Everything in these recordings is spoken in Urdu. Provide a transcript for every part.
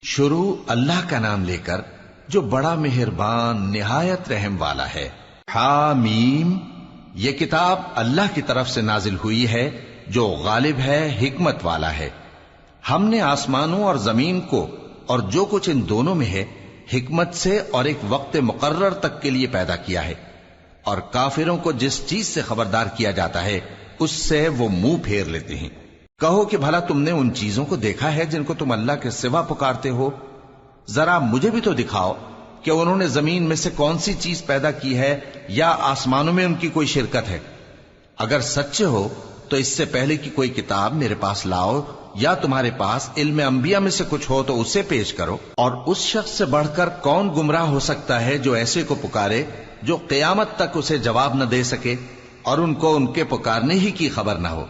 شروع اللہ کا نام لے کر جو بڑا مہربان نہایت رحم والا ہے۔ حامیم، یہ کتاب اللہ کی طرف سے نازل ہوئی ہے جو غالب ہے، حکمت والا ہے۔ ہم نے آسمانوں اور زمین کو اور جو کچھ ان دونوں میں ہے حکمت سے اور ایک وقت مقرر تک کے لیے پیدا کیا ہے، اور کافروں کو جس چیز سے خبردار کیا جاتا ہے اس سے وہ منہ پھیر لیتے ہیں۔ کہو کہ بھلا تم نے ان چیزوں کو دیکھا ہے جن کو تم اللہ کے سوا پکارتے ہو؟ ذرا مجھے بھی تو دکھاؤ کہ انہوں نے زمین میں سے کون سی چیز پیدا کی ہے یا آسمانوں میں ان کی کوئی شرکت ہے؟ اگر سچے ہو تو اس سے پہلے کی کوئی کتاب میرے پاس لاؤ، یا تمہارے پاس علم انبیاء میں سے کچھ ہو تو اسے پیش کرو۔ اور اس شخص سے بڑھ کر کون گمراہ ہو سکتا ہے جو ایسے کو پکارے جو قیامت تک اسے جواب نہ دے سکے اور ان کو ان کے پکارنے ہی کی خبر نہ ہو۔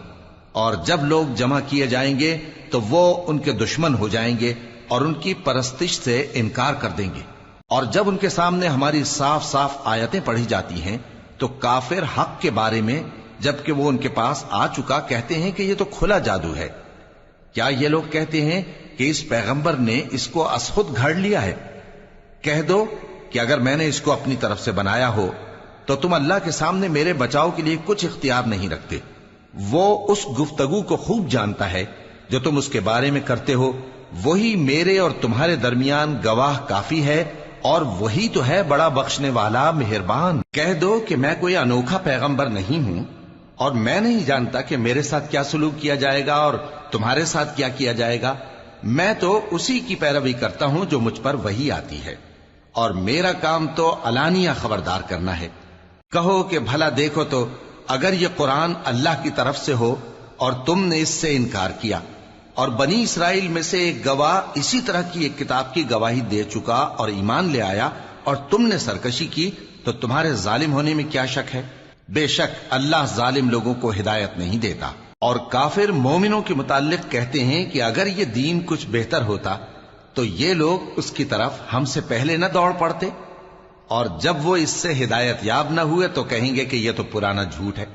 اور جب لوگ جمع کیے جائیں گے تو وہ ان کے دشمن ہو جائیں گے اور ان کی پرستش سے انکار کر دیں گے۔ اور جب ان کے سامنے ہماری صاف صاف آیتیں پڑھی جاتی ہیں تو کافر حق کے بارے میں جبکہ وہ ان کے پاس آ چکا کہتے ہیں کہ یہ تو کھلا جادو ہے۔ کیا یہ لوگ کہتے ہیں کہ اس پیغمبر نے اس کو از خود گھڑ لیا ہے؟ کہہ دو کہ اگر میں نے اس کو اپنی طرف سے بنایا ہو تو تم اللہ کے سامنے میرے بچاؤ کے لیے کچھ اختیار نہیں رکھتے۔ وہ اس گفتگو کو خوب جانتا ہے جو تم اس کے بارے میں کرتے ہو، وہی میرے اور تمہارے درمیان گواہ کافی ہے، اور وہی تو ہے بڑا بخشنے والا مہربان۔ کہہ دو کہ میں کوئی انوکھا پیغمبر نہیں ہوں، اور میں نہیں جانتا کہ میرے ساتھ کیا سلوک کیا جائے گا اور تمہارے ساتھ کیا کیا جائے گا۔ میں تو اسی کی پیروی کرتا ہوں جو مجھ پر وحی آتی ہے، اور میرا کام تو علانیہ خبردار کرنا ہے۔ کہو کہ بھلا دیکھو تو اگر یہ قرآن اللہ کی طرف سے ہو اور تم نے اس سے انکار کیا، اور بنی اسرائیل میں سے ایک گواہ اسی طرح کی ایک کتاب کی گواہی دے چکا اور ایمان لے آیا، اور تم نے سرکشی کی، تو تمہارے ظالم ہونے میں کیا شک ہے؟ بے شک اللہ ظالم لوگوں کو ہدایت نہیں دیتا۔ اور کافر مومنوں کے متعلق کہتے ہیں کہ اگر یہ دین کچھ بہتر ہوتا تو یہ لوگ اس کی طرف ہم سے پہلے نہ دوڑ پڑتے، اور جب وہ اس سے ہدایت یاب نہ ہوئے تو کہیں گے کہ یہ تو پرانا جھوٹ ہے۔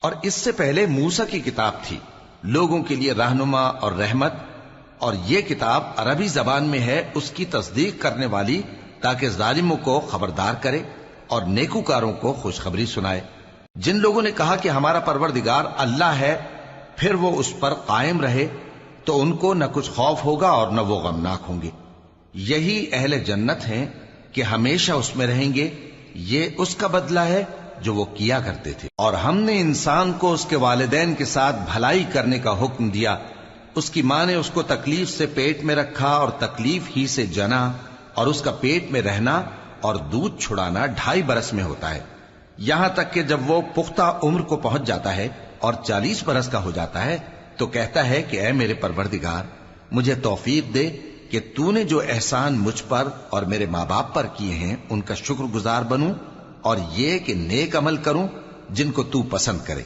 اور اس سے پہلے موسیٰ کی کتاب تھی، لوگوں کے لیے رہنما اور رحمت، اور یہ کتاب عربی زبان میں ہے اس کی تصدیق کرنے والی، تاکہ ظالموں کو خبردار کرے اور نیکوکاروں کو خوشخبری سنائے۔ جن لوگوں نے کہا کہ ہمارا پروردگار اللہ ہے، پھر وہ اس پر قائم رہے تو ان کو نہ کچھ خوف ہوگا اور نہ وہ غمناک ہوں گے۔ یہی اہل جنت ہیں کہ ہمیشہ اس میں رہیں گے، یہ اس کا بدلہ ہے جو وہ کیا کرتے تھے۔ اور ہم نے انسان کو اس کے والدین کے ساتھ بھلائی کرنے کا حکم دیا۔ اس کی ماں نے اس کو تکلیف سے پیٹ میں رکھا اور تکلیف ہی سے جنا، اور اس کا پیٹ میں رہنا اور دودھ چھڑانا 2.5 برس میں ہوتا ہے، یہاں تک کہ جب وہ پختہ عمر کو پہنچ جاتا ہے اور 40 برس کا ہو جاتا ہے تو کہتا ہے کہ اے میرے پروردگار، مجھے توفیق دے کہ تو نے جو احسان مجھ پر اور میرے ماں باپ پر کیے ہیں ان کا شکر گزار بنوں، اور یہ کہ نیک عمل کروں جن کو تو پسند کرے،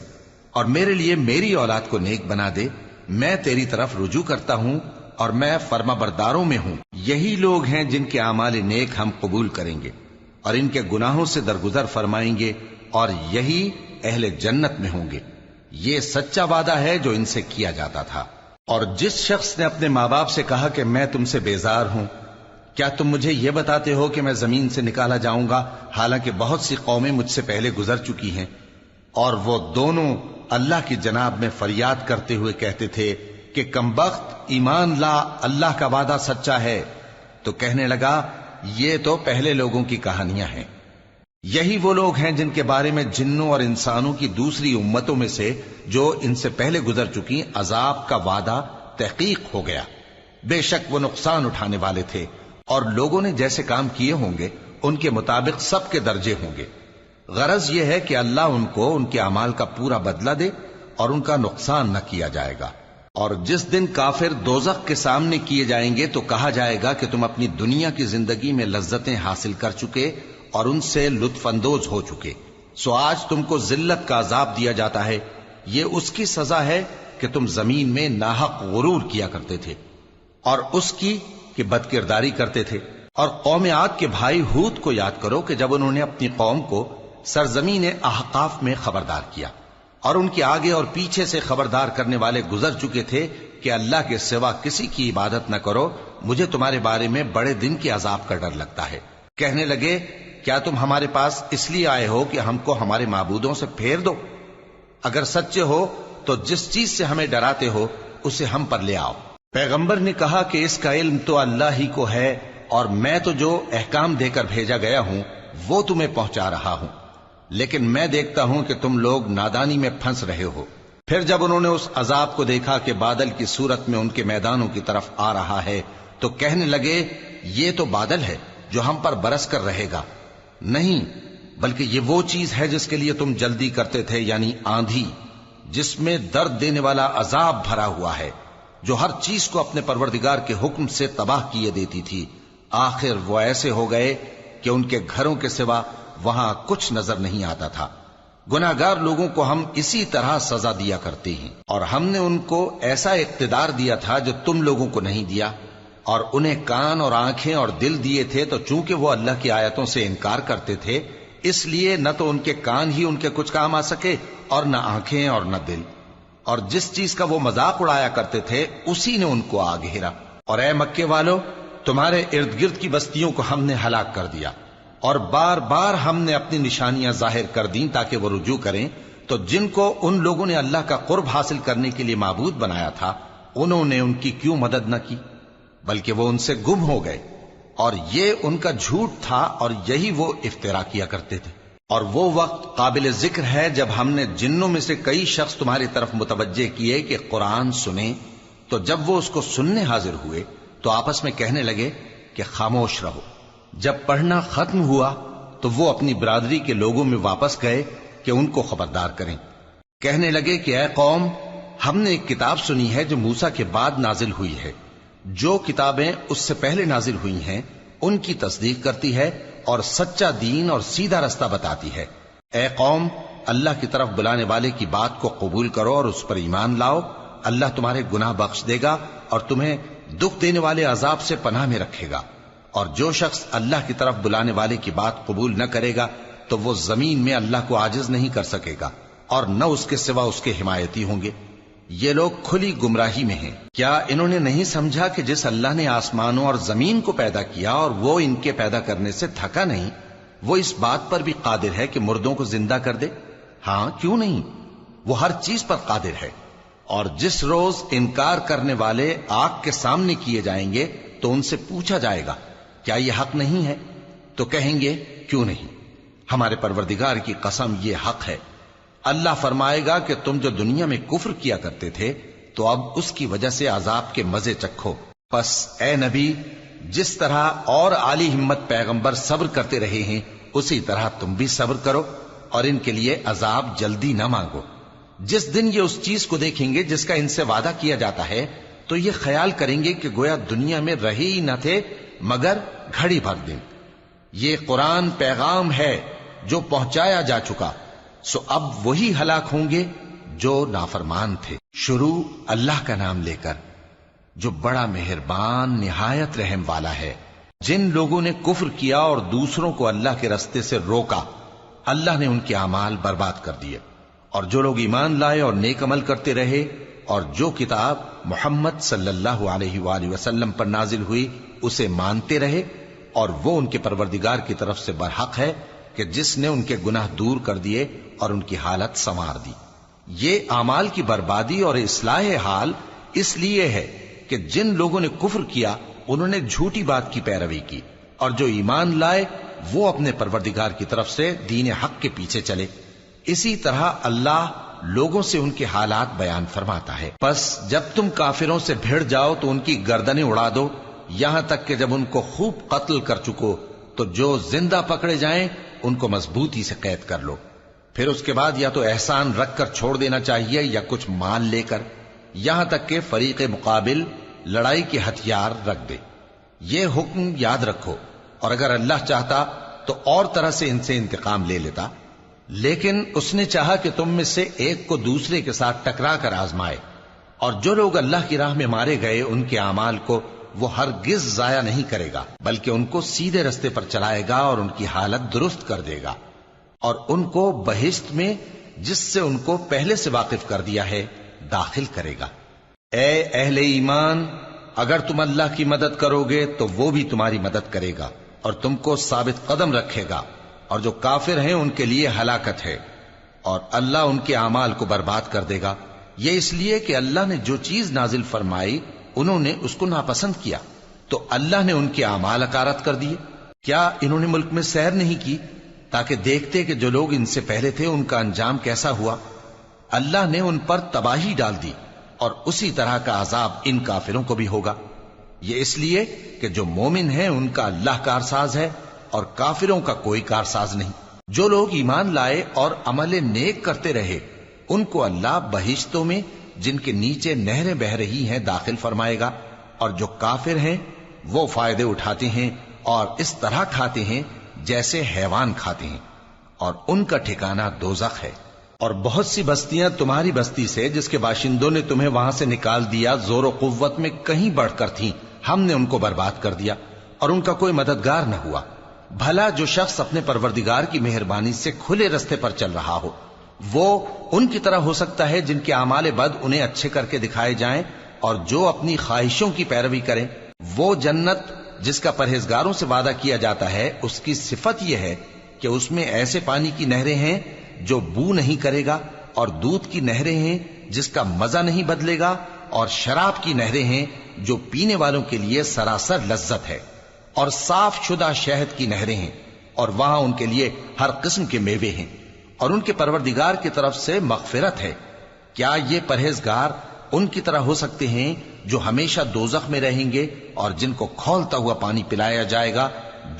اور میرے لیے میری اولاد کو نیک بنا دے۔ میں تیری طرف رجوع کرتا ہوں اور میں فرما برداروں میں ہوں۔ یہی لوگ ہیں جن کے اعمال نیک ہم قبول کریں گے اور ان کے گناہوں سے درگزر فرمائیں گے، اور یہی اہل جنت میں ہوں گے۔ یہ سچا وعدہ ہے جو ان سے کیا جاتا تھا۔ اور جس شخص نے اپنے ماں باپ سے کہا کہ میں تم سے بیزار ہوں، کیا تم مجھے یہ بتاتے ہو کہ میں زمین سے نکالا جاؤں گا، حالانکہ بہت سی قومیں مجھ سے پہلے گزر چکی ہیں؟ اور وہ دونوں اللہ کی جناب میں فریاد کرتے ہوئے کہتے تھے کہ کمبخت، ایمان لا، اللہ کا وعدہ سچا ہے۔ تو کہنے لگا یہ تو پہلے لوگوں کی کہانیاں ہیں۔ یہی وہ لوگ ہیں جن کے بارے میں جنوں اور انسانوں کی دوسری امتوں میں سے جو ان سے پہلے گزر چکی عذاب کا وعدہ تحقیق ہو گیا۔ بے شک وہ نقصان اٹھانے والے تھے، اور لوگوں نے جیسے کام کیے ہوں گے ان کے مطابق سب کے درجے ہوں گے۔ غرض یہ ہے کہ اللہ ان کو ان کے اعمال کا پورا بدلہ دے اور ان کا نقصان نہ کیا جائے گا۔ اور جس دن کافر دوزخ کے سامنے کیے جائیں گے تو کہا جائے گا کہ تم اپنی دنیا کی زندگی میں لذتیں حاصل کر چکے اور ان سے لطف اندوز ہو چکے، سو آج تم کو ذلت کا عذاب دیا جاتا ہے۔ یہ اس کی سزا ہے کہ تم زمین میں ناحق غرور کیا کرتے تھے، اور اس کی کہ بد کرداری کرتے تھے۔ اور قوم عاد کے بھائی ہود کو یاد کرو کہ جب انہوں نے اپنی قوم کو سرزمین احقاف میں خبردار کیا، اور ان کے آگے اور پیچھے سے خبردار کرنے والے گزر چکے تھے کہ اللہ کے سوا کسی کی عبادت نہ کرو، مجھے تمہارے بارے میں بڑے دن کے عذاب کا ڈر لگتا ہے۔ کہنے لگے کیا تم ہمارے پاس اس لیے آئے ہو کہ ہم کو ہمارے معبودوں سے پھیر دو؟ اگر سچے ہو تو جس چیز سے ہمیں ڈراتے ہو اسے ہم پر لے آؤ۔ پیغمبر نے کہا کہ اس کا علم تو اللہ ہی کو ہے، اور میں تو جو احکام دے کر بھیجا گیا ہوں وہ تمہیں پہنچا رہا ہوں، لیکن میں دیکھتا ہوں کہ تم لوگ نادانی میں پھنس رہے ہو۔ پھر جب انہوں نے اس عذاب کو دیکھا کہ بادل کی صورت میں ان کے میدانوں کی طرف آ رہا ہے تو کہنے لگے یہ تو بادل ہے جو ہم پر برس کر رہے گا۔ نہیں، بلکہ یہ وہ چیز ہے جس کے لیے تم جلدی کرتے تھے، یعنی آندھی، جس میں درد دینے والا عذاب بھرا ہوا ہے، جو ہر چیز کو اپنے پروردگار کے حکم سے تباہ کیے دیتی تھی۔ آخر وہ ایسے ہو گئے کہ ان کے گھروں کے سوا وہاں کچھ نظر نہیں آتا تھا۔ گناہگار لوگوں کو ہم اسی طرح سزا دیا کرتے ہیں، اور ہم نے ان کو ایسا اقتدار دیا تھا جو تم لوگوں کو نہیں دیا، اور انہیں کان اور آنکھیں اور دل دیے تھے، تو چونکہ وہ اللہ کی آیتوں سے انکار کرتے تھے اس لیے نہ تو ان کے کان ہی ان کے کچھ کام آ سکے اور نہ آنکھیں اور نہ دل، اور جس چیز کا وہ مذاق اڑایا کرتے تھے اسی نے ان کو آ گھیرا۔ اور اے مکے والو، تمہارے ارد گرد کی بستیوں کو ہم نے ہلاک کر دیا، اور بار بار ہم نے اپنی نشانیاں ظاہر کر دیں تاکہ وہ رجوع کریں، تو جن کو ان لوگوں نے اللہ کا قرب حاصل کرنے کے لیے معبود بنایا تھا انہوں نے ان کی کیوں مدد نہ کی، بلکہ وہ ان سے گم ہو گئے، اور یہ ان کا جھوٹ تھا اور یہی وہ افترا کیا کرتے تھے۔ اور وہ وقت قابل ذکر ہے جب ہم نے جنوں میں سے کئی شخص تمہاری طرف متوجہ کیے کہ قرآن سنیں، تو جب وہ اس کو سننے حاضر ہوئے تو آپس میں کہنے لگے کہ خاموش رہو۔ جب پڑھنا ختم ہوا تو وہ اپنی برادری کے لوگوں میں واپس گئے کہ ان کو خبردار کریں۔ کہنے لگے کہ اے قوم، ہم نے ایک کتاب سنی ہے جو موسیٰ کے بعد نازل ہوئی ہے، جو کتابیں اس سے پہلے نازل ہوئی ہیں ان کی تصدیق کرتی ہے اور سچا دین اور سیدھا رستہ بتاتی ہے۔ اے قوم، اللہ کی طرف بلانے والے کی بات کو قبول کرو اور اس پر ایمان لاؤ، اللہ تمہارے گناہ بخش دے گا اور تمہیں دکھ دینے والے عذاب سے پناہ میں رکھے گا۔ اور جو شخص اللہ کی طرف بلانے والے کی بات قبول نہ کرے گا تو وہ زمین میں اللہ کو عاجز نہیں کر سکے گا، اور نہ اس کے سوا اس کے حمایتی ہوں گے۔ یہ لوگ کھلی گمراہی میں ہیں۔ کیا انہوں نے نہیں سمجھا کہ جس اللہ نے آسمانوں اور زمین کو پیدا کیا اور وہ ان کے پیدا کرنے سے تھکا نہیں، وہ اس بات پر بھی قادر ہے کہ مردوں کو زندہ کر دے؟ ہاں، کیوں نہیں، وہ ہر چیز پر قادر ہے۔ اور جس روز انکار کرنے والے آگ کے سامنے کیے جائیں گے تو ان سے پوچھا جائے گا کیا یہ حق نہیں ہے؟ تو کہیں گے کیوں نہیں، ہمارے پروردگار کی قسم یہ حق ہے۔ اللہ فرمائے گا کہ تم جو دنیا میں کفر کیا کرتے تھے تو اب اس کی وجہ سے عذاب کے مزے چکھو۔ پس اے نبی، جس طرح اور عالی ہمت پیغمبر صبر کرتے رہے ہیں اسی طرح تم بھی صبر کرو، اور ان کے لیے عذاب جلدی نہ مانگو۔ جس دن یہ اس چیز کو دیکھیں گے جس کا ان سے وعدہ کیا جاتا ہے تو یہ خیال کریں گے کہ گویا دنیا میں رہے ہی نہ تھے مگر گھڑی بھر دن۔ یہ قرآن پیغام ہے جو پہنچایا جا چکا، سو اب وہی ہلاک ہوں گے جو نافرمان تھے۔ شروع اللہ کا نام لے کر جو بڑا مہربان نہایت رحم والا ہے۔ جن لوگوں نے کفر کیا اور دوسروں کو اللہ کے رستے سے روکا، اللہ نے ان کے اعمال برباد کر دیے، اور جو لوگ ایمان لائے اور نیک عمل کرتے رہے اور جو کتاب محمد صلی اللہ علیہ وآلہ وسلم پر نازل ہوئی اسے مانتے رہے، اور وہ ان کے پروردگار کی طرف سے برحق ہے کہ جس نے ان کے گناہ دور کر دیے اور ان کی حالت سنوار دی۔ یہ اعمال کی بربادی اور اصلاح حال اس لیے ہے کہ جن لوگوں نے کفر کیا انہوں نے جھوٹی بات کی پیروی کی، اور جو ایمان لائے وہ اپنے پروردگار کی طرف سے دین حق کے پیچھے چلے۔ اسی طرح اللہ لوگوں سے ان کے حالات بیان فرماتا ہے۔ پس جب تم کافروں سے بھیڑ جاؤ تو ان کی گردنیں اڑا دو، یہاں تک کہ جب ان کو خوب قتل کر چکو تو جو زندہ پکڑے جائیں ان کو مضبوطی سے قید کر لو۔ پھر اس کے بعد یا تو احسان رکھ کر چھوڑ دینا چاہیے یا کچھ مال لے کر، یہاں تک کہ فریق مقابل لڑائی کے ہتھیار رکھ دے۔ یہ حکم یاد رکھو، اور اگر اللہ چاہتا تو اور طرح سے ان سے انتقام لے لیتا، لیکن اس نے چاہا کہ تم میں سے ایک کو دوسرے کے ساتھ ٹکرا کر آزمائے۔ اور جو لوگ اللہ کی راہ میں مارے گئے ان کے اعمال کو وہ ہرگز ضائع نہیں کرے گا، بلکہ ان کو سیدھے رستے پر چلائے گا اور ان کی حالت درست کر دے گا، اور ان کو بہشت میں جس سے ان کو پہلے سے واقف کر دیا ہے داخل کرے گا۔ اے اہل ایمان، اگر تم اللہ کی مدد کرو گے تو وہ بھی تمہاری مدد کرے گا اور تم کو ثابت قدم رکھے گا، اور جو کافر ہیں ان کے لیے ہلاکت ہے، اور اللہ ان کے اعمال کو برباد کر دے گا۔ یہ اس لیے کہ اللہ نے جو چیز نازل فرمائی انہوں نے اس کو ناپسند کیا، تو اللہ نے ان کے اعمال اکارت کر دیے۔ کیا انہوں نے ملک میں سیر نہیں کی تاکہ دیکھتے کہ جو لوگ ان سے پہلے تھے ان کا انجام کیسا ہوا؟ اللہ نے ان پر تباہی ڈال دی، اور اسی طرح کا عذاب ان کافروں کو بھی ہوگا۔ یہ اس لیے کہ جو مومن ہیں ان کا اللہ کارساز ہے اور کافروں کا کوئی کارساز نہیں۔ جو لوگ ایمان لائے اور عمل نیک کرتے رہے ان کو اللہ بہشتوں میں جن کے نیچے نہریں بہ رہی ہیں داخل فرمائے گا، اور جو کافر ہیں وہ فائدے اٹھاتے ہیں اور اس طرح کھاتے ہیں جیسے حیوان کھاتے ہیں، اور ان کا ٹھکانہ دوزخ ہے۔ اور بہت سی بستیاں تمہاری بستی سے جس کے باشندوں نے تمہیں وہاں سے نکال دیا زور و قوت میں کہیں بڑھ کر تھیں، ہم نے ان کو برباد کر دیا اور ان کا کوئی مددگار نہ ہوا۔ بھلا جو شخص اپنے پروردگار کی مہربانی سے کھلے رستے پر چل رہا ہو وہ ان کی طرح ہو سکتا ہے جن کے اعمال بد انہیں اچھے کر کے دکھائے جائیں، اور جو اپنی خواہشوں کی پیروی کریں۔ وہ جنت جس کا پرہیزگاروں سے وعدہ کیا جاتا ہے اس کی صفت یہ ہے کہ اس میں ایسے پانی کی نہریں ہیں جو بو نہیں کرے گا، اور دودھ کی نہریں ہیں جس کا مزہ نہیں بدلے گا، اور شراب کی نہریں ہیں جو پینے والوں کے لیے سراسر لذت ہے، اور صاف شدہ شہد کی نہریں ہیں، اور وہاں ان کے لیے ہر قسم کے میوے ہیں، اور ان کے پروردگار کی طرف سے مغفرت ہے۔ کیا یہ پرہیزگار ان کی طرح ہو سکتے ہیں جو ہمیشہ دوزخ میں رہیں گے اور جن کو کھولتا ہوا پانی پلایا جائے گا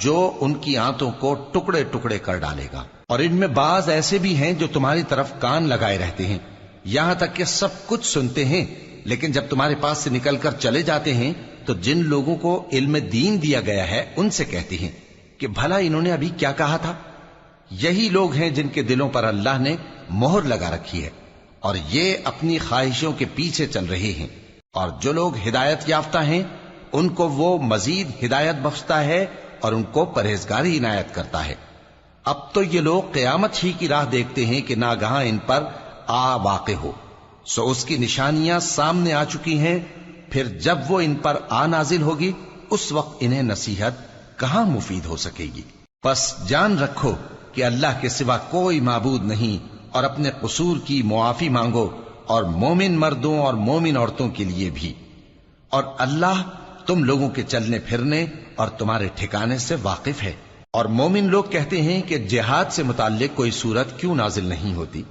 جو ان کی آنتوں کو ٹکڑے ٹکڑے کر ڈالے گا؟ اور ان میں بعض ایسے بھی ہیں جو تمہاری طرف کان لگائے رہتے ہیں، یہاں تک کہ سب کچھ سنتے ہیں، لیکن جب تمہارے پاس سے نکل کر چلے جاتے ہیں تو جن لوگوں کو علم دین دیا گیا ہے ان سے کہتے ہیں کہ بھلا انہوں نے ابھی کیا کہا تھا؟ یہی لوگ ہیں جن کے دلوں پر اللہ نے مہر لگا رکھی ہے، اور یہ اپنی خواہشوں کے پیچھے چل رہے ہیں۔ اور جو لوگ ہدایت یافتہ ہیں ان کو وہ مزید ہدایت بخشتا ہے اور ان کو پرہیزگاری عنایت کرتا ہے۔ اب تو یہ لوگ قیامت ہی کی راہ دیکھتے ہیں کہ ناگہاں ان پر آ واقع ہو، سو اس کی نشانیاں سامنے آ چکی ہیں، پھر جب وہ ان پر آ نازل ہوگی اس وقت انہیں نصیحت کہاں مفید ہو سکے گی۔ پس جان رکھو کہ اللہ کے سوا کوئی معبود نہیں، اور اپنے قصور کی معافی مانگو، اور مومن مردوں اور مومن عورتوں کے لیے بھی، اور اللہ تم لوگوں کے چلنے پھرنے اور تمہارے ٹھکانے سے واقف ہے۔ اور مومن لوگ کہتے ہیں کہ جہاد سے متعلق کوئی سورت کیوں نازل نہیں ہوتی،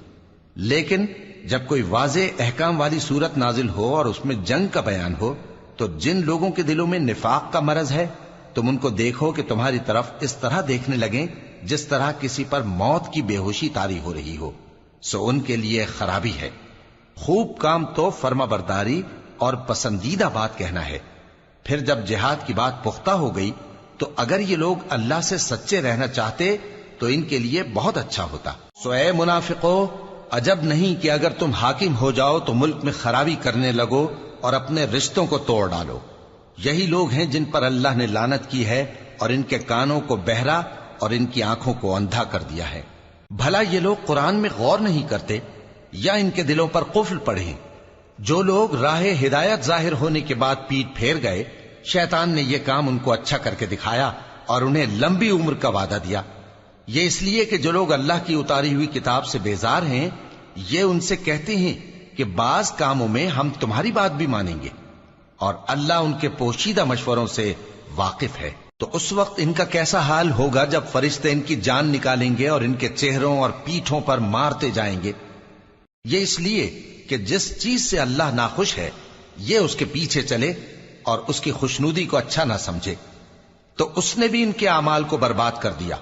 لیکن جب کوئی واضح احکام والی سورت نازل ہو اور اس میں جنگ کا بیان ہو تو جن لوگوں کے دلوں میں نفاق کا مرض ہے تم ان کو دیکھو کہ تمہاری طرف اس طرح دیکھنے لگیں جس طرح کسی پر موت کی بے ہوشی طاری ہو رہی ہو، سو ان کے لیے خرابی ہے۔ خوب کام تو فرما برداری اور پسندیدہ بات کہنا ہے۔ پھر جب جہاد کی بات پختہ ہو گئی تو اگر یہ لوگ اللہ سے سچے رہنا چاہتے تو ان کے لیے بہت اچھا ہوتا۔ سو اے منافقو، عجب نہیں کہ اگر تم حاکم ہو جاؤ تو ملک میں خرابی کرنے لگو اور اپنے رشتوں کو توڑ ڈالو۔ یہی لوگ ہیں جن پر اللہ نے لعنت کی ہے اور ان کے کانوں کو بہرا اور ان کی آنکھوں کو اندھا کر دیا ہے۔ بھلا یہ لوگ قرآن میں غور نہیں کرتے یا ان کے دلوں پر قفل پڑے ہیں؟ جو لوگ راہ ہدایت ظاہر ہونے کے بعد پیٹ پھیر گئے، شیطان نے یہ کام ان کو اچھا کر کے دکھایا اور انہیں لمبی عمر کا وعدہ دیا۔ یہ اس لیے کہ جو لوگ اللہ کی اتاری ہوئی کتاب سے بیزار ہیں یہ ان سے کہتے ہیں کہ بعض کاموں میں ہم تمہاری بات بھی مانیں گے، اور اللہ ان کے پوشیدہ مشوروں سے واقف ہے۔ تو اس وقت ان کا کیسا حال ہوگا جب فرشتے ان کی جان نکالیں گے اور ان کے چہروں اور پیٹھوں پر مارتے جائیں گے۔ یہ اس لیے کہ جس چیز سے اللہ ناخوش ہے یہ اس کے پیچھے چلے اور اس کی خوشنودی کو اچھا نہ سمجھے، تو اس نے بھی ان کے اعمال کو برباد کر دیا۔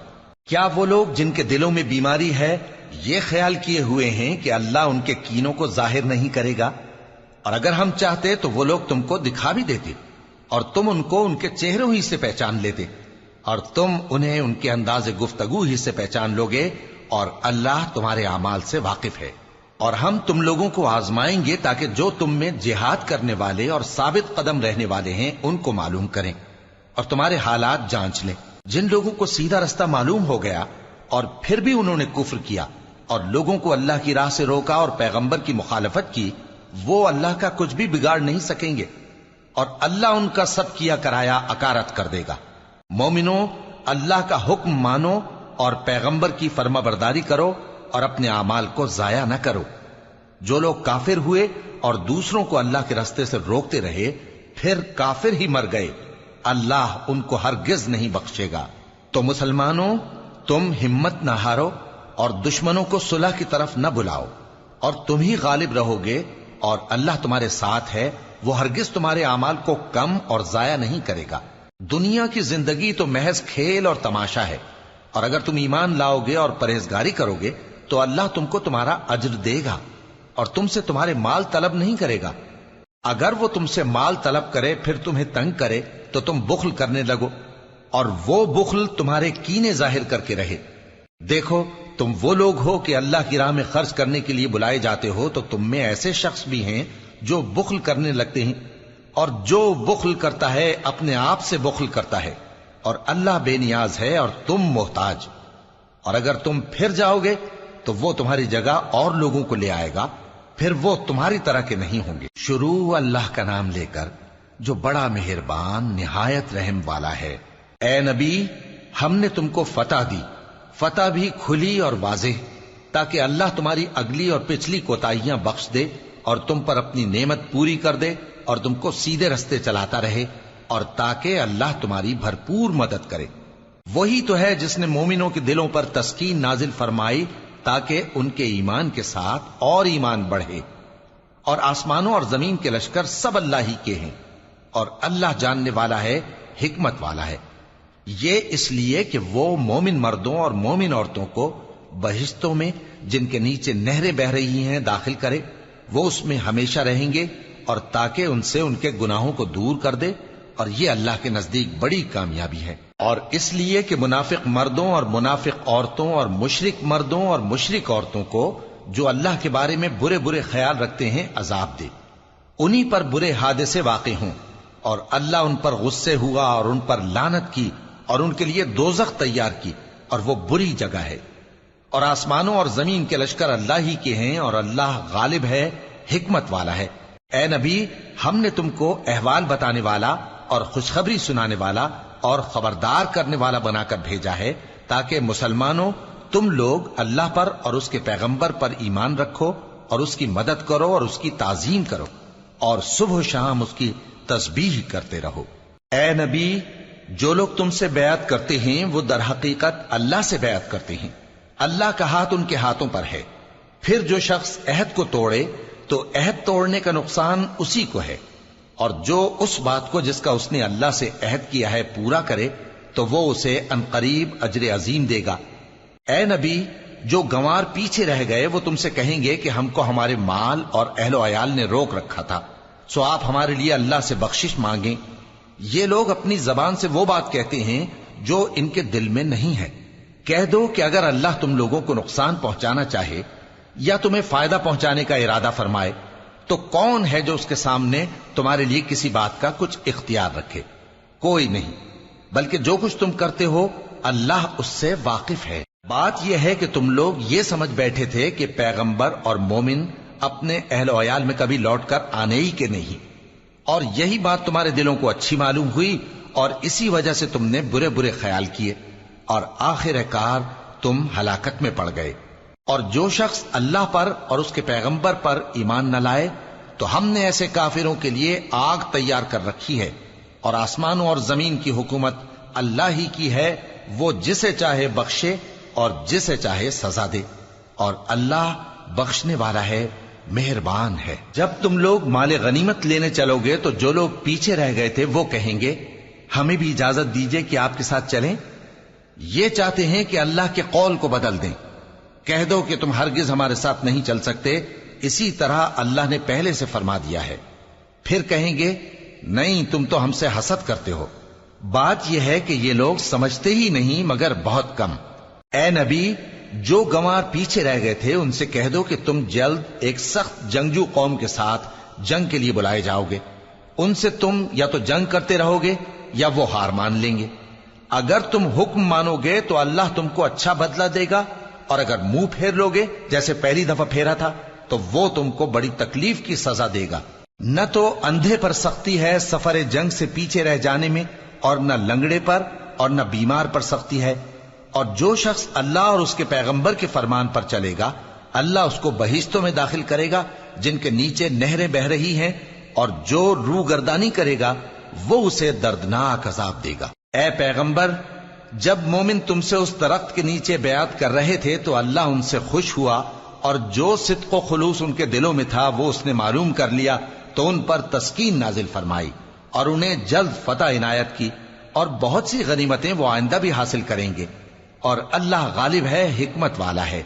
کیا وہ لوگ جن کے دلوں میں بیماری ہے یہ خیال کیے ہوئے ہیں کہ اللہ ان کے کینوں کو ظاہر نہیں کرے گا؟ اور اگر ہم چاہتے تو وہ لوگ تم کو دکھا بھی دیتے اور تم ان کو ان کے چہروں ہی سے پہچان لیتے، اور تم انہیں ان کے انداز گفتگو ہی سے پہچان لوگے، اور اللہ تمہارے اعمال سے واقف ہے۔ اور ہم تم لوگوں کو آزمائیں گے تاکہ جو تم میں جہاد کرنے والے اور ثابت قدم رہنے والے ہیں ان کو معلوم کریں اور تمہارے حالات جانچ لیں۔ جن لوگوں کو سیدھا رستہ معلوم ہو گیا اور پھر بھی انہوں نے کفر کیا اور لوگوں کو اللہ کی راہ سے روکا اور پیغمبر کی مخالفت کی، وہ اللہ کا کچھ بھی بگاڑ نہیں سکیں گے، اور اللہ ان کا سب کیا کرایا اکارت کر دے گا۔ مومنو، اللہ کا حکم مانو اور پیغمبر کی فرما برداری کرو اور اپنے اعمال کو ضائع نہ کرو۔ جو لوگ کافر ہوئے اور دوسروں کو اللہ کے راستے سے روکتے رہے پھر کافر ہی مر گئے، اللہ ان کو ہرگز نہیں بخشے گا۔ تو مسلمانوں، تم ہمت نہ ہارو اور دشمنوں کو صلح کی طرف نہ بلاؤ، اور تم ہی غالب رہو گے، اور اللہ تمہارے ساتھ ہے، وہ ہرگز تمہارے اعمال کو کم اور ضائع نہیں کرے گا۔ دنیا کی زندگی تو محض کھیل اور تماشا ہے، اور اگر تم ایمان لاؤ گے اور پرہیزگاری کرو گے تو اللہ تم کو تمہارا اجر دے گا، اور تم سے تمہارے مال طلب نہیں کرے گا۔ اگر وہ تم سے مال طلب کرے پھر تمہیں تنگ کرے تو تم بخل کرنے لگو، اور وہ بخل تمہارے کینے ظاہر کر کے رہے۔ دیکھو، تم وہ لوگ ہو کہ اللہ کی راہ میں خرچ کرنے کے لیے بلائے جاتے ہو، تو تم میں ایسے شخص بھی ہیں جو بخل کرنے لگتے ہیں، اور جو بخل کرتا ہے اپنے آپ سے بخل کرتا ہے، اور اللہ بے نیاز ہے اور تم محتاج۔ اور اگر تم پھر جاؤ گے تو وہ تمہاری جگہ اور لوگوں کو لے آئے گا، پھر وہ تمہاری طرح کے نہیں ہوں گے۔ شروع اللہ کا نام لے کر جو بڑا مہربان نہایت رحم والا ہے۔ اے نبی، ہم نے تم کو فتح دی، فتح بھی کھلی اور واضح، تاکہ اللہ تمہاری اگلی اور پچھلی کوتاہیاں بخش دے اور تم پر اپنی نعمت پوری کر دے اور تم کو سیدھے رستے چلاتا رہے، اور تاکہ اللہ تمہاری بھرپور مدد کرے۔ وہی تو ہے جس نے مومنوں کے دلوں پر تسکین نازل فرمائی تاکہ ان کے ایمان کے ساتھ اور ایمان بڑھے۔ اور آسمانوں اور زمین کے لشکر سب اللہ ہی کے ہیں، اور اللہ جاننے والا ہے، حکمت والا ہے۔ یہ اس لیے کہ وہ مومن مردوں اور مومن عورتوں کو بہشتوں میں جن کے نیچے نہریں بہ رہی ہیں داخل کرے، وہ اس میں ہمیشہ رہیں گے، اور تاکہ ان سے ان کے گناہوں کو دور کر دے، اور یہ اللہ کے نزدیک بڑی کامیابی ہے۔ اور اس لیے کہ منافق مردوں اور منافق عورتوں اور مشرک مردوں اور مشرک عورتوں کو جو اللہ کے بارے میں برے برے خیال رکھتے ہیں عذاب دے، انہی پر برے حادثے واقع ہوں، اور اللہ ان پر غصے ہوا اور ان پر لعنت کی اور ان کے لیے دوزخ تیار کی، اور وہ بری جگہ ہے۔ اور آسمانوں اور زمین کے لشکر اللہ ہی کے ہیں، اور اللہ غالب ہے، حکمت والا ہے۔ اے نبی، ہم نے تم کو احوال بتانے والا اور خوشخبری سنانے والا اور خبردار کرنے والا بنا کر بھیجا ہے، تاکہ مسلمانوں تم لوگ اللہ پر اور اس کے پیغمبر پر ایمان رکھو اور اس کی مدد کرو اور اس کی تعظیم کرو، اور صبح و شام اس کی تسبیح کرتے رہو۔ اے نبی، جو لوگ تم سے بیعت کرتے ہیں وہ در حقیقت اللہ سے بیعت کرتے ہیں، اللہ کا ہاتھ ان کے ہاتھوں پر ہے۔ پھر جو شخص عہد کو توڑے تو عہد توڑنے کا نقصان اسی کو ہے، اور جو اس بات کو جس کا اس نے اللہ سے عہد کیا ہے پورا کرے تو وہ اسے عنقریب اجر عظیم دے گا۔ اے نبی، جو گنوار پیچھے رہ گئے وہ تم سے کہیں گے کہ ہم کو ہمارے مال اور اہل و عیال نے روک رکھا تھا، سو آپ ہمارے لیے اللہ سے بخشش مانگیں۔ یہ لوگ اپنی زبان سے وہ بات کہتے ہیں جو ان کے دل میں نہیں ہے۔ کہہ دو کہ اگر اللہ تم لوگوں کو نقصان پہنچانا چاہے یا تمہیں فائدہ پہنچانے کا ارادہ فرمائے تو کون ہے جو اس کے سامنے تمہارے لیے کسی بات کا کچھ اختیار رکھے؟ کوئی نہیں، بلکہ جو کچھ تم کرتے ہو اللہ اس سے واقف ہے۔ بات یہ ہے کہ تم لوگ یہ سمجھ بیٹھے تھے کہ پیغمبر اور مومن اپنے اہل و عیال میں کبھی لوٹ کر آنے ہی کے نہیں، اور یہی بات تمہارے دلوں کو اچھی معلوم ہوئی اور اسی وجہ سے تم نے برے برے خیال کیے، اور آخر کار تم ہلاکت میں پڑ گئے۔ اور جو شخص اللہ پر اور اس کے پیغمبر پر ایمان نہ لائے تو ہم نے ایسے کافروں کے لیے آگ تیار کر رکھی ہے، اور آسمانوں اور زمین کی حکومت اللہ ہی کی ہے، وہ جسے چاہے بخشے اور جسے چاہے سزا دے، اور اللہ بخشنے والا ہے، مہربان ہے۔ جب تم لوگ مال غنیمت لینے چلو گے تو جو لوگ پیچھے رہ گئے تھے وہ کہیں گے ہمیں بھی اجازت دیجئے کہ آپ کے ساتھ چلیں، یہ چاہتے ہیں کہ اللہ کے قول کو بدل دیں۔ کہہ دو کہ تم ہرگز ہمارے ساتھ نہیں چل سکتے، اسی طرح اللہ نے پہلے سے فرما دیا ہے۔ پھر کہیں گے نہیں، تم تو ہم سے حسد کرتے ہو۔ بات یہ ہے کہ یہ لوگ سمجھتے ہی نہیں مگر بہت کم۔ اے نبی، جو گنوار پیچھے رہ گئے تھے ان سے کہہ دو کہ تم جلد ایک سخت جنگجو قوم کے ساتھ جنگ کے لیے بلائے جاؤ گے، ان سے تم یا تو جنگ کرتے رہو گے یا وہ ہار مان لیں گے۔ اگر تم حکم مانو گے تو اللہ تم کو اچھا بدلہ دے گا، اور اگر منہ پھیر لو گے جیسے پہلی دفعہ پھیرا تھا تو وہ تم کو بڑی تکلیف کی سزا دے گا۔ نہ تو اندھے پر سختی ہے سفر جنگ سے پیچھے رہ جانے میں، اور نہ لنگڑے پر اور نہ بیمار پر سختی ہے، اور جو شخص اللہ اور اس کے پیغمبر کے فرمان پر چلے گا اللہ اس کو بہشتوں میں داخل کرے گا جن کے نیچے نہریں بہ رہی ہیں، اور جو روگردانی کرے گا وہ اسے دردناک عذاب دے گا۔ اے پیغمبر، جب مومن تم سے اس درخت کے نیچے بیعت کر رہے تھے تو اللہ ان سے خوش ہوا، اور جو صدق و خلوص ان کے دلوں میں تھا وہ اس نے معلوم کر لیا تو ان پر تسکین نازل فرمائی اور انہیں جلد فتح عنایت کی، اور بہت سی غنیمتیں وہ آئندہ بھی حاصل کریں گے، اور اللہ غالب ہے، حکمت والا ہے۔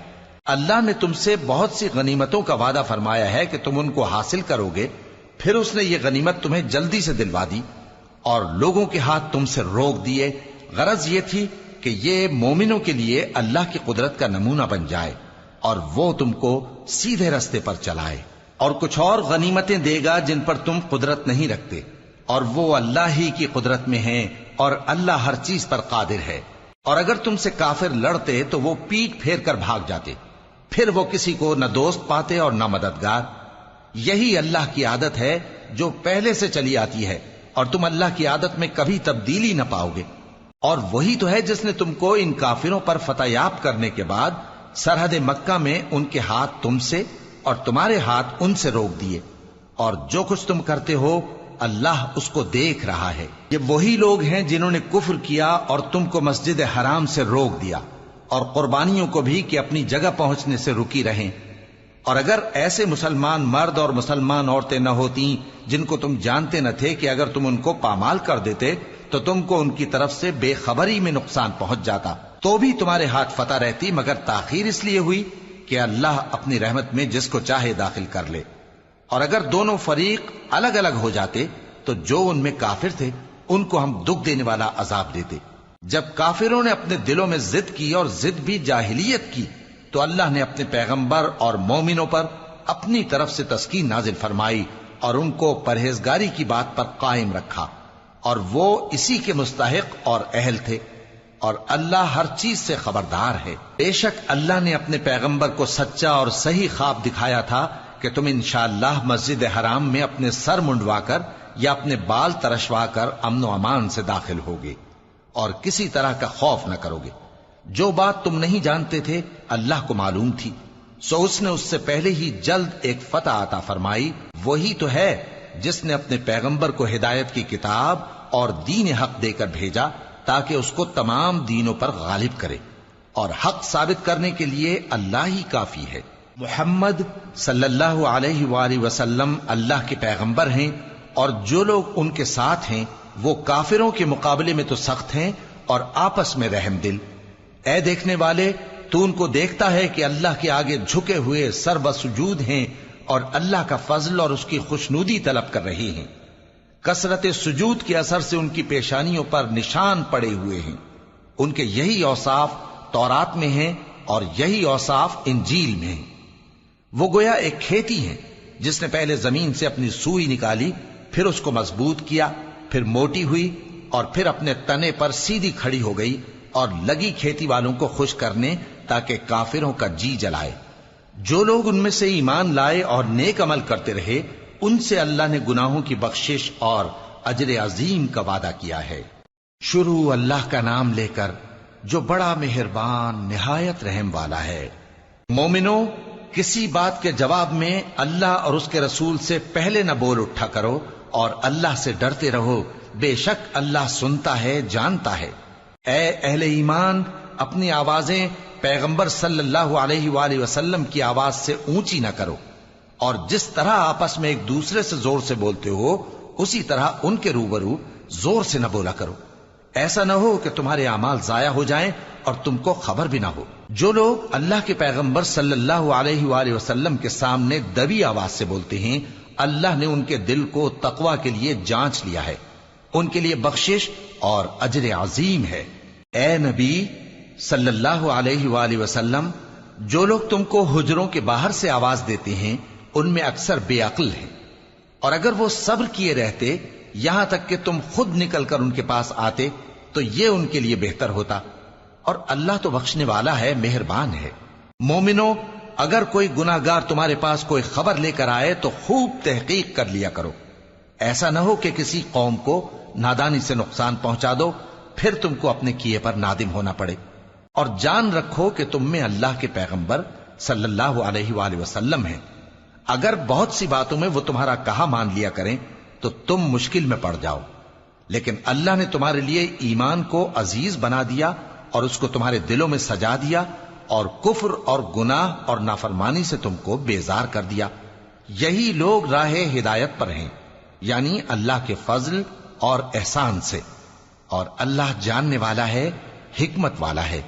اللہ نے تم سے بہت سی غنیمتوں کا وعدہ فرمایا ہے کہ تم ان کو حاصل کرو گے، پھر اس نے یہ غنیمت تمہیں جلدی سے دلوا دی اور لوگوں کے ہاتھ تم سے روک دیے۔ غرض یہ تھی کہ یہ مومنوں کے لیے اللہ کی قدرت کا نمونہ بن جائے اور وہ تم کو سیدھے رستے پر چلائے، اور کچھ اور غنیمتیں دے گا جن پر تم قدرت نہیں رکھتے، اور وہ اللہ ہی کی قدرت میں ہیں، اور اللہ ہر چیز پر قادر ہے۔ اور اگر تم سے کافر لڑتے تو وہ پیٹ پھیر کر بھاگ جاتے، پھر وہ کسی کو نہ دوست پاتے اور نہ مددگار۔ یہی اللہ کی عادت ہے جو پہلے سے چلی آتی ہے، اور تم اللہ کی عادت میں کبھی تبدیلی نہ پاؤ گے۔ اور وہی تو ہے جس نے تم کو ان کافروں پر فتح یاب کرنے کے بعد سرحد مکہ میں ان کے ہاتھ تم سے اور تمہارے ہاتھ ان سے روک دیے، اور جو کچھ تم کرتے ہو اللہ اس کو دیکھ رہا ہے۔ یہ وہی لوگ ہیں جنہوں نے کفر کیا اور تم کو مسجد حرام سے روک دیا، اور قربانیوں کو بھی کہ اپنی جگہ پہنچنے سے رکی رہیں۔ اور اگر ایسے مسلمان مرد اور مسلمان عورتیں نہ ہوتی جن کو تم جانتے نہ تھے کہ اگر تم ان کو پامال کر دیتے تو تم کو ان کی طرف سے بے خبری میں نقصان پہنچ جاتا، تو بھی تمہارے ہاتھ فتح رہتی، مگر تاخیر اس لیے ہوئی کہ اللہ اپنی رحمت میں جس کو چاہے داخل کر لے۔ اور اگر دونوں فریق الگ الگ ہو جاتے تو جو ان میں کافر تھے ان کو ہم دکھ دینے والا عذاب دیتے۔ جب کافروں نے اپنے دلوں میں ضد کی، اور ضد بھی جاہلیت کی، تو اللہ نے اپنے پیغمبر اور مومنوں پر اپنی طرف سے تسکین نازل فرمائی اور ان کو پرہیزگاری کی بات پر قائم رکھا، اور وہ اسی کے مستحق اور اہل تھے، اور اللہ ہر چیز سے خبردار ہے۔ بے شک اللہ نے اپنے پیغمبر کو سچا اور صحیح خواب دکھایا تھا کہ تم انشاءاللہ مسجد حرام میں اپنے سر منڈوا کر یا اپنے بال ترشوا کر امن و امان سے داخل ہوگے اور کسی طرح کا خوف نہ کرو گے۔ جو بات تم نہیں جانتے تھے اللہ کو معلوم تھی، سو اس نے اس سے پہلے ہی جلد ایک فتح عطا فرمائی۔ وہی تو ہے جس نے اپنے پیغمبر کو ہدایت کی کتاب اور دین حق دے کر بھیجا تاکہ اس کو تمام دینوں پر غالب کرے، اور حق ثابت کرنے کے لیے اللہ ہی کافی ہے۔ محمد صلی اللہ علیہ وآلہ وسلم اللہ کے پیغمبر ہیں، اور جو لوگ ان کے ساتھ ہیں وہ کافروں کے مقابلے میں تو سخت ہیں اور آپس میں رحم دل۔ اے دیکھنے والے، تو ان کو دیکھتا ہے کہ اللہ کے آگے جھکے ہوئے سر بسجود ہیں اور اللہ کا فضل اور اس کی خوشنودی طلب کر رہے ہیں۔ کثرت سجود کے اثر سے ان کی پیشانیوں پر نشان پڑے ہوئے ہیں۔ ان کے یہی اوصاف تورات میں ہیں اور یہی اوصاف انجیل میں ہیں۔ وہ گویا ایک کھیتی ہیں جس نے پہلے زمین سے اپنی سوئی نکالی، پھر اس کو مضبوط کیا، پھر موٹی ہوئی، اور پھر اپنے تنے پر سیدھی کھڑی ہو گئی، اور لگی کھیتی والوں کو خوش کرنے تاکہ کافروں کا جی جلائے۔ جو لوگ ان میں سے ایمان لائے اور نیک عمل کرتے رہے ان سے اللہ نے گناہوں کی بخشش اور اجر عظیم کا وعدہ کیا ہے۔ شروع اللہ کا نام لے کر جو بڑا مہربان نہایت رحم والا ہے۔ مومنو، کسی بات کے جواب میں اللہ اور اس کے رسول سے پہلے نہ بول اٹھا کرو، اور اللہ سے ڈرتے رہو، بے شک اللہ سنتا ہے، جانتا ہے۔ اے اہل ایمان، اپنی آوازیں پیغمبر صلی اللہ علیہ وآلہ وسلم کی آواز سے اونچی نہ کرو، اور جس طرح آپس میں ایک دوسرے سے زور سے بولتے ہو اسی طرح ان کے روبرو زور سے نہ بولا کرو، ایسا نہ ہو کہ تمہارے اعمال ضائع ہو جائیں اور تم کو خبر بھی نہ ہو۔ جو لوگ اللہ کے پیغمبر صلی اللہ علیہ وآلہ وسلم کے سامنے دبی آواز سے بولتے ہیں اللہ نے ان کے دل کو تقوی کے لیے جانچ لیا ہے، ان کے لیے بخشش اور اجر عظیم ہے۔ اے نبی صلی اللہ علیہ وآلہ وسلم، جو لوگ تم کو حجروں کے باہر سے آواز دیتے ہیں ان میں اکثر بے عقل ہیں، اور اگر وہ صبر کیے رہتے یہاں تک کہ تم خود نکل کر ان کے پاس آتے تو یہ ان کے لیے بہتر ہوتا، اور اللہ تو بخشنے والا ہے، مہربان ہے۔ مومنو، اگر کوئی گناہگار تمہارے پاس کوئی خبر لے کر آئے تو خوب تحقیق کر لیا کرو، ایسا نہ ہو کہ کسی قوم کو نادانی سے نقصان پہنچا دو، پھر تم کو اپنے کیے پر نادم ہونا پڑے۔ اور جان رکھو کہ تم میں اللہ کے پیغمبر صلی اللہ علیہ وآلہ وسلم ہیں، اگر بہت سی باتوں میں وہ تمہارا کہا مان لیا کریں تو تم مشکل میں پڑ جاؤ، لیکن اللہ نے تمہارے لیے ایمان کو عزیز بنا دیا اور اس کو تمہارے دلوں میں سجا دیا، اور کفر اور گناہ اور نافرمانی سے تم کو بیزار کر دیا۔ یہی لوگ راہ ہدایت پر ہیں، یعنی اللہ کے فضل اور احسان سے، اور اللہ جاننے والا ہے، حکمت والا ہے۔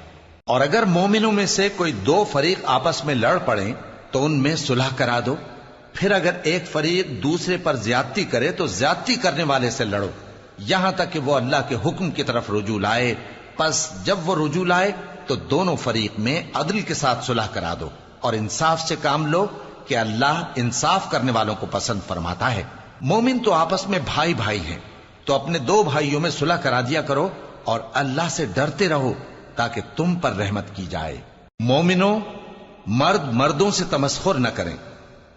اور اگر مومنوں میں سے کوئی دو فریق آپس میں لڑ پڑیں تو ان میں صلح کرا دو، پھر اگر ایک فریق دوسرے پر زیادتی کرے تو زیادتی کرنے والے سے لڑو، یہاں تک کہ وہ اللہ کے حکم کی طرف رجوع لائے۔ پس جب وہ رجوع لائے تو دونوں فریق میں عدل کے ساتھ صلح کرا دو، اور انصاف سے کام لو کہ اللہ انصاف کرنے والوں کو پسند فرماتا ہے۔ مومن تو آپس میں بھائی بھائی ہیں، تو اپنے دو بھائیوں میں صلح کرا دیا کرو، اور اللہ سے ڈرتے رہو تاکہ تم پر رحمت کی جائے۔ مومنوں، مرد مردوں سے تمسخر نہ کریں۔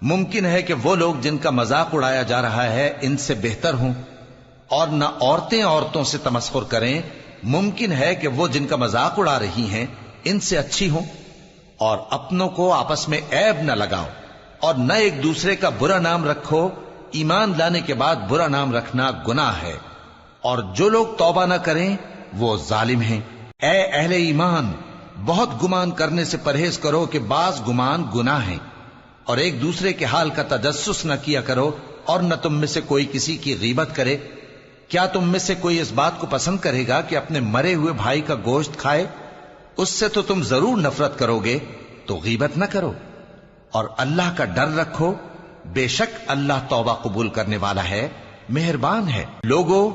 ممکن ہے کہ وہ لوگ جن کا مذاق اڑایا جا رہا ہے ان سے بہتر ہوں، اور نہ عورتیں عورتوں سے تمسخر کریں۔ ممکن ہے کہ وہ جن کا مذاق اڑا رہی ہیں ان سے اچھی ہوں۔ اور اپنوں کو آپس میں عیب نہ لگاؤ، اور نہ ایک دوسرے کا برا نام رکھو۔ ایمان لانے کے بعد برا نام رکھنا گناہ ہے، اور جو لوگ توبہ نہ کریں وہ ظالم ہیں۔ اے اہل ایمان، بہت گمان کرنے سے پرہیز کرو کہ بعض گمان گناہ ہیں، اور ایک دوسرے کے حال کا تجسس نہ کیا کرو، اور نہ تم میں سے کوئی کسی کی غیبت کرے۔ کیا تم میں سے کوئی اس بات کو پسند کرے گا کہ اپنے مرے ہوئے بھائی کا گوشت کھائے؟ اس سے تو تم ضرور نفرت کرو گے، تو غیبت نہ کرو، اور اللہ کا ڈر رکھو، بے شک اللہ توبہ قبول کرنے والا ہے، مہربان ہے۔ لوگو،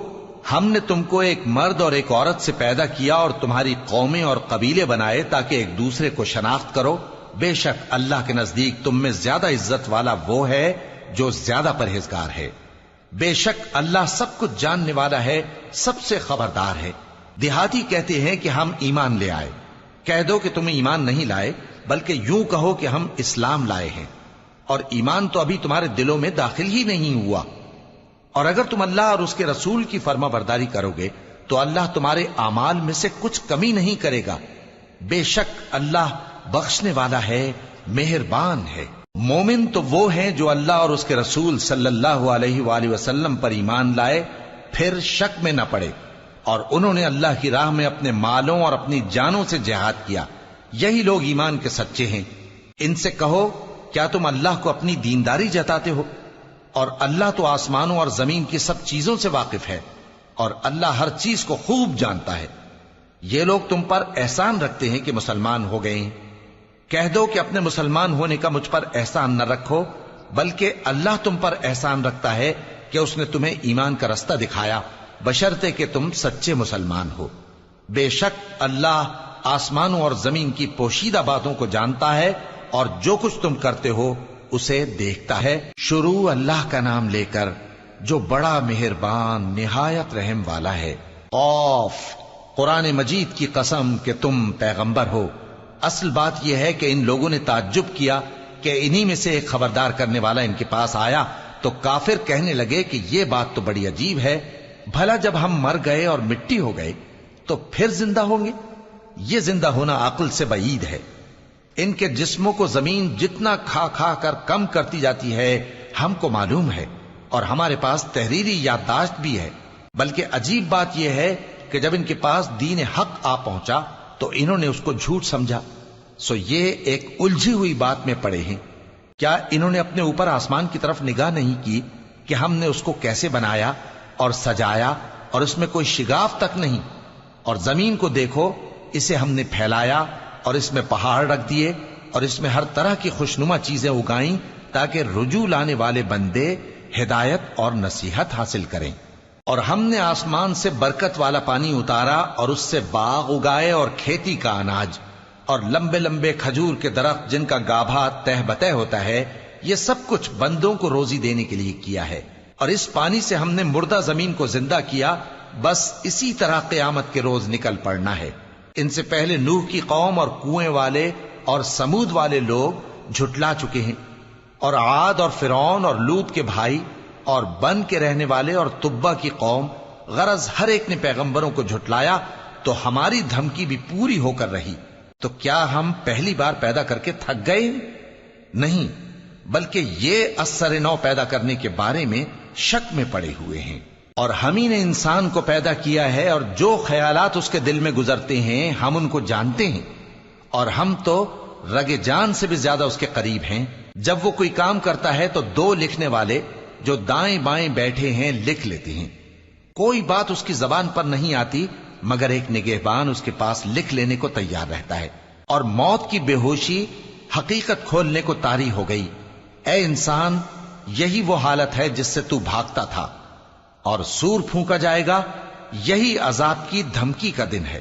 ہم نے تم کو ایک مرد اور ایک عورت سے پیدا کیا اور تمہاری قومیں اور قبیلے بنائے تاکہ ایک دوسرے کو شناخت کرو۔ بے شک اللہ کے نزدیک تم میں زیادہ عزت والا وہ ہے جو زیادہ پرہیزگار ہے۔ بے شک اللہ سب کچھ جاننے والا ہے، سب سے خبردار ہے۔ دیہاتی کہتے ہیں کہ ہم ایمان لے آئے، کہہ دو کہ تم ایمان نہیں لائے، بلکہ یوں کہو کہ ہم اسلام لائے ہیں، اور ایمان تو ابھی تمہارے دلوں میں داخل ہی نہیں ہوا۔ اور اگر تم اللہ اور اس کے رسول کی فرما برداری کرو گے تو اللہ تمہارے اعمال میں سے کچھ کمی نہیں کرے گا۔ بے شک اللہ بخشنے والا ہے، مہربان ہے۔ مومن تو وہ ہیں جو اللہ اور اس کے رسول صلی اللہ علیہ وآلہ وسلم پر ایمان لائے، پھر شک میں نہ پڑے، اور انہوں نے اللہ کی راہ میں اپنے مالوں اور اپنی جانوں سے جہاد کیا۔ یہی لوگ ایمان کے سچے ہیں۔ ان سے کہو، کیا تم اللہ کو اپنی دینداری جتاتے ہو؟ اور اللہ تو آسمانوں اور زمین کی سب چیزوں سے واقف ہے، اور اللہ ہر چیز کو خوب جانتا ہے۔ یہ لوگ تم پر احسان رکھتے ہیں کہ مسلمان ہو گئے ہیں۔ کہہ دو کہ اپنے مسلمان ہونے کا مجھ پر احسان نہ رکھو، بلکہ اللہ تم پر احسان رکھتا ہے کہ اس نے تمہیں ایمان کا رستہ دکھایا، بشرطے کہ تم سچے مسلمان ہو۔ بے شک اللہ آسمانوں اور زمین کی پوشیدہ باتوں کو جانتا ہے، اور جو کچھ تم کرتے ہو اسے دیکھتا ہے۔ شروع اللہ کا نام لے کر جو بڑا مہربان نہایت رحم والا ہے۔ قاف، قرآن مجید کی قسم کہ تم پیغمبر ہو۔ اصل بات یہ ہے کہ ان لوگوں نے تعجب کیا کہ انہی میں سے ایک خبردار کرنے والا ان کے پاس آیا، تو کافر کہنے لگے کہ یہ بات تو بڑی عجیب ہے، بھلا جب ہم مر گئے اور مٹی ہو گئے تو پھر زندہ ہوں گے؟ یہ زندہ ہونا عقل سے بعید ہے۔ ان کے جسموں کو زمین جتنا کھا کھا کر کم کرتی جاتی ہے ہم کو معلوم ہے، اور ہمارے پاس تحریری یادداشت بھی ہے۔ بلکہ عجیب بات یہ ہے کہ جب ان کے پاس دین حق آ پہنچا تو انہوں نے اس کو جھوٹ سمجھا، سو یہ ایک الجھی ہوئی بات میں پڑے ہیں۔ کیا انہوں نے اپنے اوپر آسمان کی طرف نگاہ نہیں کی کہ ہم نے اس کو کیسے بنایا اور سجایا، اور اس میں کوئی شگاف تک نہیں؟ اور زمین کو دیکھو، اسے ہم نے پھیلایا اور اس میں پہاڑ رکھ دیے، اور اس میں ہر طرح کی خوشنما چیزیں اگائیں تاکہ رجوع لانے والے بندے ہدایت اور نصیحت حاصل کریں۔ اور ہم نے آسمان سے برکت والا پانی اتارا اور اس سے باغ اگائے اور کھیتی کا اناج، اور لمبے لمبے کھجور کے درخت جن کا گابھا تہ بتہ ہوتا ہے۔ یہ سب کچھ بندوں کو روزی دینے کے لیے کیا ہے۔ اور اس پانی سے ہم نے مردہ زمین کو زندہ کیا، بس اسی طرح قیامت کے روز نکل پڑنا ہے۔ ان سے پہلے نوح کی قوم اور کنویں والے اور سمود والے لوگ جھٹلا چکے ہیں، اور عاد اور فرعون اور لوط کے بھائی اور بن کے رہنے والے اور تبا کی قوم، غرض ہر ایک نے پیغمبروں کو جھٹلایا، تو ہماری دھمکی بھی پوری ہو کر رہی۔ تو کیا ہم پہلی بار پیدا کر کے تھک گئے؟ نہیں، بلکہ یہ اثر نو پیدا کرنے کے بارے میں شک میں پڑے ہوئے ہیں۔ اور ہم ہی نے انسان کو پیدا کیا ہے، اور جو خیالات اس کے دل میں گزرتے ہیں ہم ان کو جانتے ہیں، اور ہم تو رگ جان سے بھی زیادہ اس کے قریب ہیں۔ جب وہ کوئی کام کرتا ہے تو دو لکھنے والے جو دائیں بائیں بیٹھے ہیں لکھ لیتے ہیں۔ کوئی بات اس کی زبان پر نہیں آتی مگر ایک نگہبان اس کے پاس لکھ لینے کو تیار رہتا ہے۔ اور موت کی بے ہوشی حقیقت کھولنے کو طاری ہو گئی۔ اے انسان، یہی وہ حالت ہے جس سے تو بھاگتا تھا، اور سور پھونکا جائے گا، یہی عذاب کی دھمکی کا دن ہے۔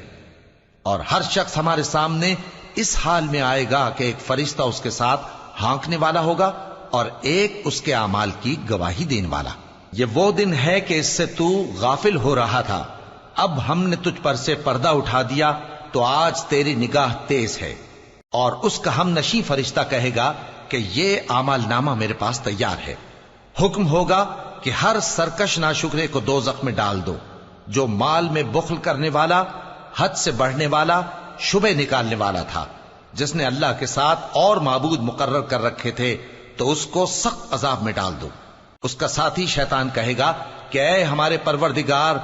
اور ہر شخص ہمارے سامنے اس حال میں آئے گا کہ ایک فرشتہ اس کے ساتھ ہانکنے والا ہوگا اور ایک اس کے اعمال کی گواہی دینے والا۔ یہ وہ دن ہے کہ اس سے تو غافل ہو رہا تھا، اب ہم نے تجھ پر سے پردہ اٹھا دیا تو آج تیری نگاہ تیز ہے۔ اور اس کا ہم نشیں فرشتہ کہے گا کہ یہ اعمال نامہ میرے پاس تیار ہے۔ حکم ہوگا کہ ہر سرکش ناشکرے کو دوزخ میں ڈال دو، جو مال میں بخل کرنے والا، حد سے بڑھنے والا، شبہ نکالنے والا تھا، جس نے اللہ کے ساتھ اور معبود مقرر کر رکھے تھے، تو اس کو سخت عذاب میں ڈال دو۔ اس کا ساتھی شیطان کہے گا کہ اے ہمارے پروردگار،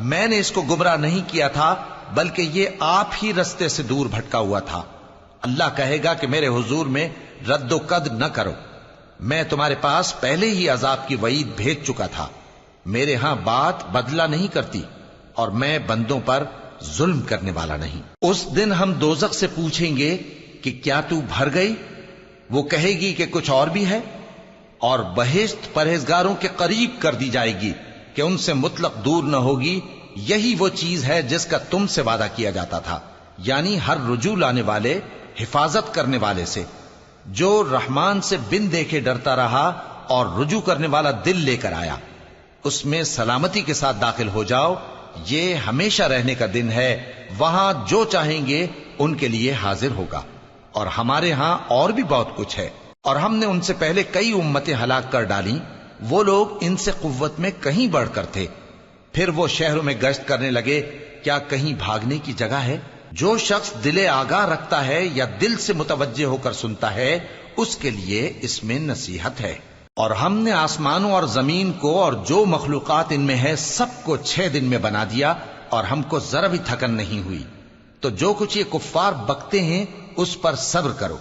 میں نے اس کو گمراہ نہیں کیا تھا بلکہ یہ آپ ہی رستے سے دور بھٹکا ہوا تھا۔ اللہ کہے گا کہ میرے حضور میں رد و قد نہ کرو، میں تمہارے پاس پہلے ہی عذاب کی وعید بھیج چکا تھا۔ میرے ہاں بات بدلہ نہیں کرتی، اور میں بندوں پر ظلم کرنے والا نہیں۔ اس دن ہم دوزخ سے پوچھیں گے کہ کیا تو بھر گئی؟ وہ کہے گی کہ کچھ اور بھی ہے۔ اور بہشت پرہیزگاروں کے قریب کر دی جائے گی کہ ان سے مطلق دور نہ ہوگی۔ یہی وہ چیز ہے جس کا تم سے وعدہ کیا جاتا تھا، یعنی ہر رجوع لانے والے، حفاظت کرنے والے سے، جو رحمان سے بن دیکھے ڈرتا رہا اور رجوع کرنے والا دل لے کر آیا، اس میں سلامتی کے ساتھ داخل ہو جاؤ۔ یہ ہمیشہ رہنے کا دن ہے، وہاں جو چاہیں گے ان کے لیے حاضر ہوگا۔ اور ہمارے ہاں اور بھی بہت کچھ ہے، اور ہم نے ان سے پہلے کئی امتیں ہلاک کر ڈالیں، وہ لوگ ان سے قوت میں کہیں بڑھ کر تھے۔ پھر وہ شہروں میں گشت کرنے لگے، کیا کہیں بھاگنے کی جگہ ہے؟ جو شخص دل آگاہ رکھتا ہے یا دل سے متوجہ ہو کر سنتا ہے، اس کے لیے اس میں نصیحت ہے۔ اور ہم نے آسمانوں اور زمین کو اور جو مخلوقات ان میں ہے سب کو 6 دن میں بنا دیا، اور ہم کو ذرا بھی تھکن نہیں ہوئی۔ تو جو کچھ یہ کفار بکتے ہیں اس پر صبر کرو،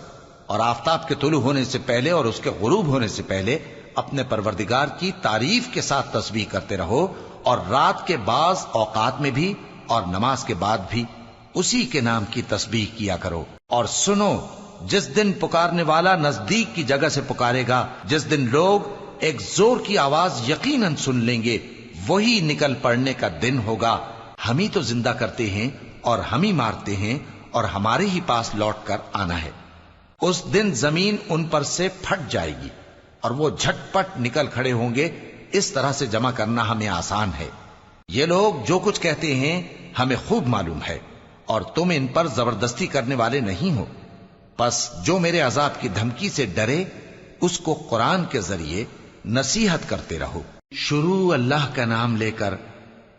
اور آفتاب کے طلوع ہونے سے پہلے اور اس کے غروب ہونے سے پہلے اپنے پروردگار کی تعریف کے ساتھ تسبیح کرتے رہو، اور رات کے بعض اوقات میں بھی اور نماز کے بعد بھی اسی کے نام کی تسبیح کیا کرو۔ اور سنو، جس دن پکارنے والا نزدیک کی جگہ سے پکارے گا، جس دن لوگ ایک زور کی آواز یقیناً سن لیں گے، وہی نکل پڑنے کا دن ہوگا۔ ہم ہی تو زندہ کرتے ہیں اور ہم ہی مارتے ہیں، اور ہمارے ہی پاس لوٹ کر آنا ہے۔ اس دن زمین ان پر سے پھٹ جائے گی، اور وہ جھٹ پٹ نکل کھڑے ہوں گے۔ اس طرح سے جمع کرنا ہمیں آسان ہے۔ یہ لوگ جو کچھ کہتے ہیں ہمیں خوب معلوم ہے، اور تم ان پر زبردستی کرنے والے نہیں ہو۔ پس جو میرے عذاب کی دھمکی سے ڈرے، اس کو قرآن کے ذریعے نصیحت کرتے رہو۔ شروع اللہ کا نام لے کر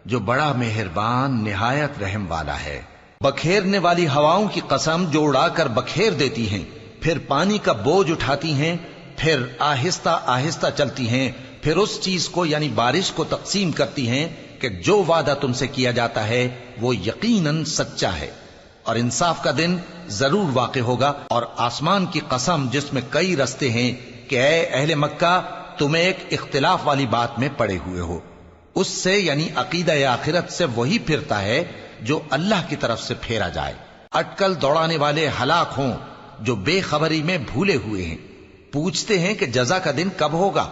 جو بڑا مہربان نہایت رحم والا ہے۔ بکھیرنے والی ہواؤں کی قسم جو اڑا کر بکھیر دیتی ہیں، پھر پانی کا بوجھ اٹھاتی ہیں، پھر آہستہ آہستہ چلتی ہیں، پھر اس چیز کو یعنی بارش کو تقسیم کرتی ہیں کہ جو وعدہ تم سے کیا جاتا ہے وہ یقیناً سچا ہے، اور انصاف کا دن ضرور واقع ہوگا۔ اور آسمان کی قسم جس میں کئی رستے ہیں کہ اے اہل مکہ، تم ایک اختلاف والی بات میں پڑے ہوئے ہو، اس سے یعنی عقیدہ آخرت سے وہی پھرتا ہے جو اللہ کی طرف سے پھیرا جائے۔ اٹکل دوڑانے والے ہلاک ہوں جو بے خبری میں بھولے ہوئے ہیں۔ پوچھتے ہیں کہ جزا کا دن کب ہوگا؟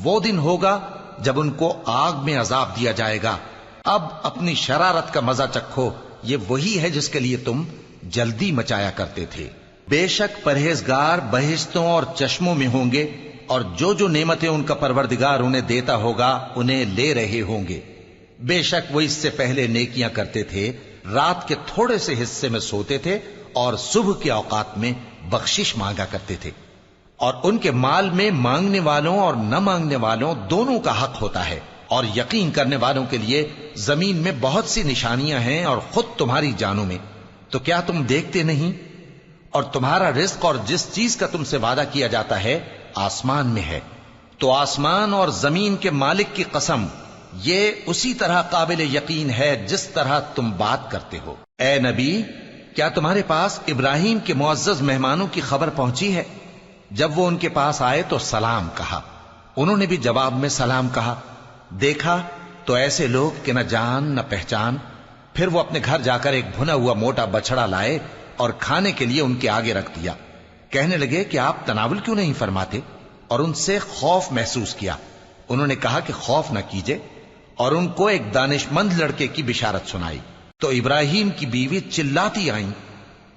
وہ دن ہوگا جب ان کو آگ میں عذاب دیا جائے گا۔ اب اپنی شرارت کا مزہ چکھو، یہ وہی ہے جس کے لیے تم جلدی مچایا کرتے تھے۔ بے شک پرہیزگار بہشتوں اور چشموں میں ہوں گے، اور جو نعمتیں ان کا پروردگار انہیں دیتا ہوگا انہیں لے رہے ہوں گے۔ بے شک وہ اس سے پہلے نیکیاں کرتے تھے، رات کے تھوڑے سے حصے میں سوتے تھے، اور صبح کے اوقات میں بخشش مانگا کرتے تھے۔ اور ان کے مال میں مانگنے والوں اور نہ مانگنے والوں دونوں کا حق ہوتا ہے، اور یقین کرنے والوں کے لیے زمین میں بہت سی نشانیاں ہیں اور خود تمہاری جانوں میں، تو کیا تم دیکھتے نہیں؟ اور تمہارا رزق اور جس چیز کا تم سے وعدہ کیا جاتا ہے آسمان میں ہے، تو آسمان اور زمین کے مالک کی قسم، یہ اسی طرح قابل یقین ہے جس طرح تم بات کرتے ہو۔ اے نبی، کیا تمہارے پاس ابراہیم کے معزز مہمانوں کی خبر پہنچی ہے؟ جب وہ ان کے پاس آئے تو سلام کہا، انہوں نے بھی جواب میں سلام کہا۔ دیکھا تو ایسے لوگ کہ نہ جان نہ پہچان۔ پھر وہ اپنے گھر جا کر ایک بھنا ہوا موٹا بچڑا لائے اور کھانے کے لیے ان کے آگے رکھ دیا۔ کہنے لگے کہ آپ تناول کیوں نہیں فرماتے؟ اور ان سے خوف محسوس کیا۔ انہوں نے کہا کہ خوف نہ کیجے، اور ان کو ایک دانش مند لڑکے کی بشارت سنائی۔ تو ابراہیم کی بیوی چلاتی آئیں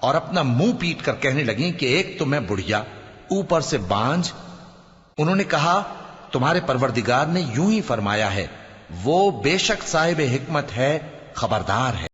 اور اپنا منہ پیٹ کر کہنے لگیں کہ ایک تو میں بڑھیا، اوپر سے بانجھ۔ انہوں نے کہا تمہارے پروردگار نے یوں ہی فرمایا ہے، وہ بے شک صاحب حکمت ہے، خبردار ہے۔